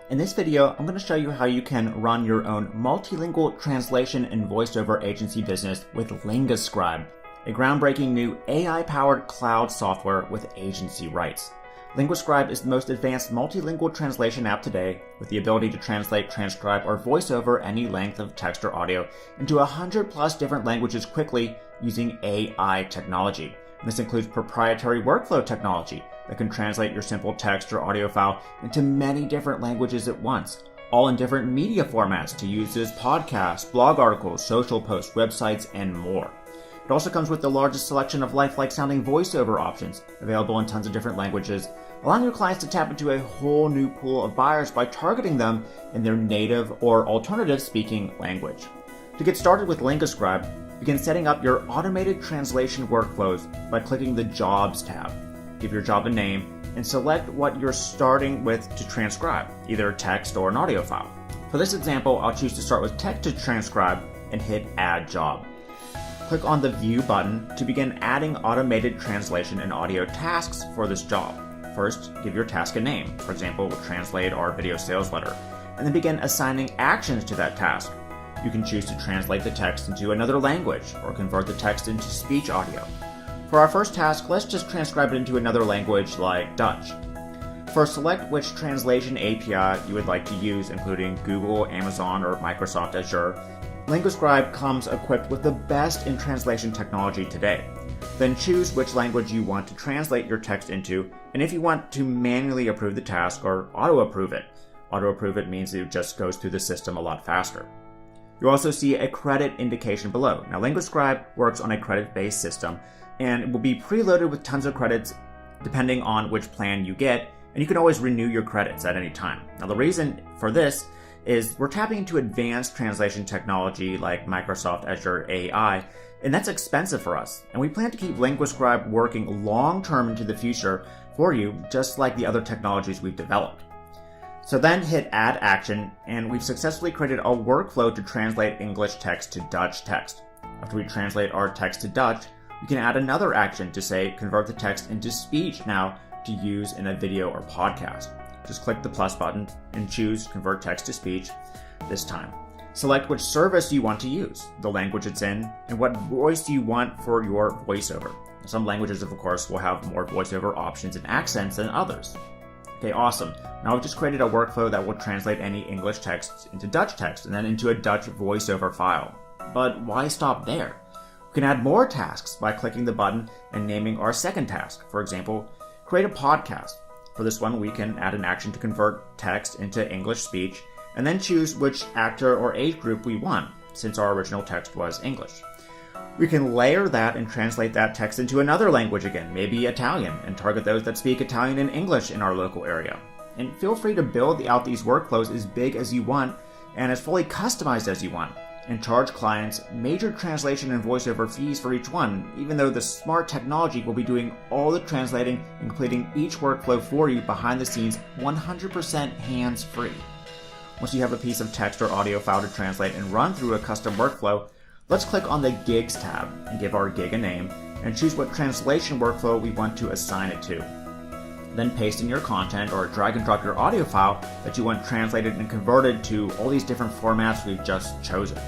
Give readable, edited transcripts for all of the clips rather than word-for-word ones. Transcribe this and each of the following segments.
In this video, I'm going to show you how you can run your own multilingual translation and voiceover agency business with LinguaScribe, a groundbreaking new AI-powered cloud software with agency rights. LinguaScribe is the most advanced multilingual translation app today, with the ability to translate, transcribe, or voiceover any length of text or audio into 100+ different languages quickly using AI technology. And this includes proprietary workflow technology that can translate your simple text or audio file into many different languages at once, all in different media formats to use as podcasts, blog articles, social posts, websites, and more. It also comes with the largest selection of lifelike sounding voiceover options, available in tons of different languages, allowing your clients to tap into a whole new pool of buyers by targeting them in their native or alternative speaking language. To get started with LinguaScribe, begin setting up your automated translation workflows by clicking the Jobs tab. Give your job a name and select what you're starting with to transcribe, either text or an audio file. For this example, I'll choose to start with text to transcribe and hit Add Job. Click on the View button to begin adding automated translation and audio tasks for this job. First, give your task a name. For example, translate our video sales letter, and then begin assigning actions to that task. You can choose to translate the text into another language or convert the text into speech audio. For our first task, let's just transcribe it into another language like Dutch. First, select which translation API you would like to use, including Google, Amazon, or Microsoft Azure. LinguaScribe comes equipped with the best in translation technology today. Then choose which language you want to translate your text into, and if you want to manually approve the task or auto-approve it. Auto-approve it means it just goes through the system a lot faster. You'll also see a credit indication below. Now, LinguaScribe works on a credit-based system, and it will be preloaded with tons of credits depending on which plan you get, and you can always renew your credits at any time. Now, the reason for this is we're tapping into advanced translation technology like Microsoft Azure AI, and that's expensive for us. And we plan to keep LinguaScribe working long-term into the future for you, just like the other technologies we've developed. So then hit Add Action, and we've successfully created a workflow to translate English text to Dutch text. After we translate our text to Dutch, we can add another action to say convert the text into speech now to use in a video or podcast. Just click the plus button and choose Convert Text to Speech this time. Select which service you want to use, the language it's in, and what voice you want for your voiceover. Some languages, of course, will have more voiceover options and accents than others. Okay, awesome. Now I've just created a workflow that will translate any English text into Dutch text and then into a Dutch voiceover file. But why stop there? We can add more tasks by clicking the button and naming our second task. For example, create a podcast. For this one, we can add an action to convert text into English speech and then choose which actor or age group we want, since our original text was English. We can layer that and translate that text into another language again, maybe Italian, and target those that speak Italian and English in our local area. And feel free to build out these workflows as big as you want and as fully customized as you want, and charge clients major translation and voiceover fees for each one, even though the smart technology will be doing all the translating and completing each workflow for you behind the scenes 100% hands-free. Once you have a piece of text or audio file to translate and run through a custom workflow, let's click on the Gigs tab and give our gig a name and choose what translation workflow we want to assign it to. Then paste in your content or drag and drop your audio file that you want translated and converted to all these different formats we've just chosen.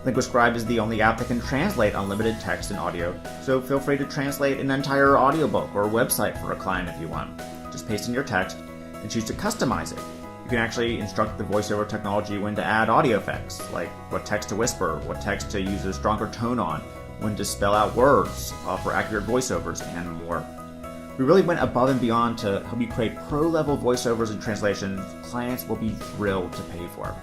LinguaScribe is the only app that can translate unlimited text and audio, so feel free to translate an entire audiobook or website for a client if you want. Just paste in your text and choose to customize it. You can actually instruct the voiceover technology when to add audio effects, like what text to whisper, what text to use a stronger tone on, when to spell out words for accurate voiceovers, and more. We really went above and beyond to help you create pro-level voiceovers and translations clients will be thrilled to pay for.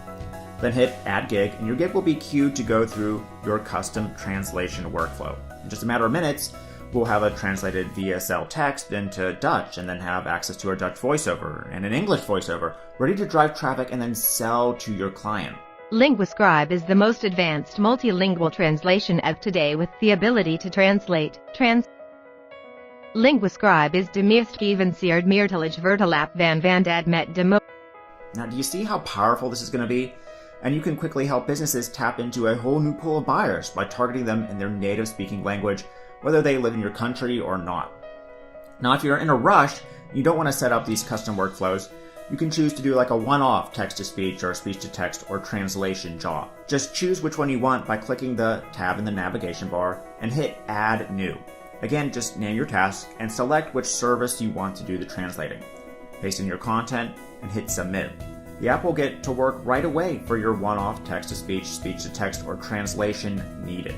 Then hit Add Gig, and your gig will be queued to go through your custom translation workflow. In just a matter of minutes, we'll have a translated VSL text into Dutch and then have access to our Dutch voiceover and an English voiceover, ready to drive traffic and then sell to your client. LinguaScribe is the most advanced multilingual translation app today with the ability to translate, LinguaScribe is de meest geavanceerd meertalig vertaal van dad met de mo. Now, do you see how powerful this is going to be? And you can quickly help businesses tap into a whole new pool of buyers by targeting them in their native speaking language, whether they live in your country or not. Now, if you're in a rush, you don't want to set up these custom workflows, You can choose to do like a one-off text-to-speech or speech-to-text or translation job. Just choose which one you want by clicking the tab in the navigation bar and hit Add New. Again, just name your task and select which service you want to do the translating. Paste in your content and hit Submit. The app will get to work right away for your one-off text-to-speech, speech-to-text, or translation needed.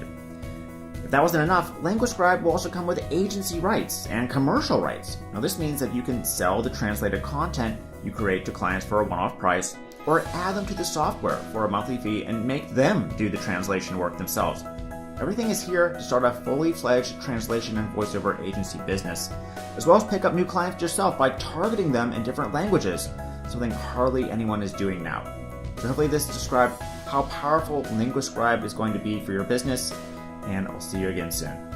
If that wasn't enough, LinguaScribe will also come with agency rights and commercial rights. Now this means that you can sell the translated content you create to clients for a one-off price, or add them to the software for a monthly fee and make them do the translation work themselves. Everything is here to start a fully fledged translation and voiceover agency business, as well as pick up new clients yourself by targeting them in different languages, something hardly anyone is doing now. So hopefully this described how powerful LinguaScribe is going to be for your business, and I'll see you again soon.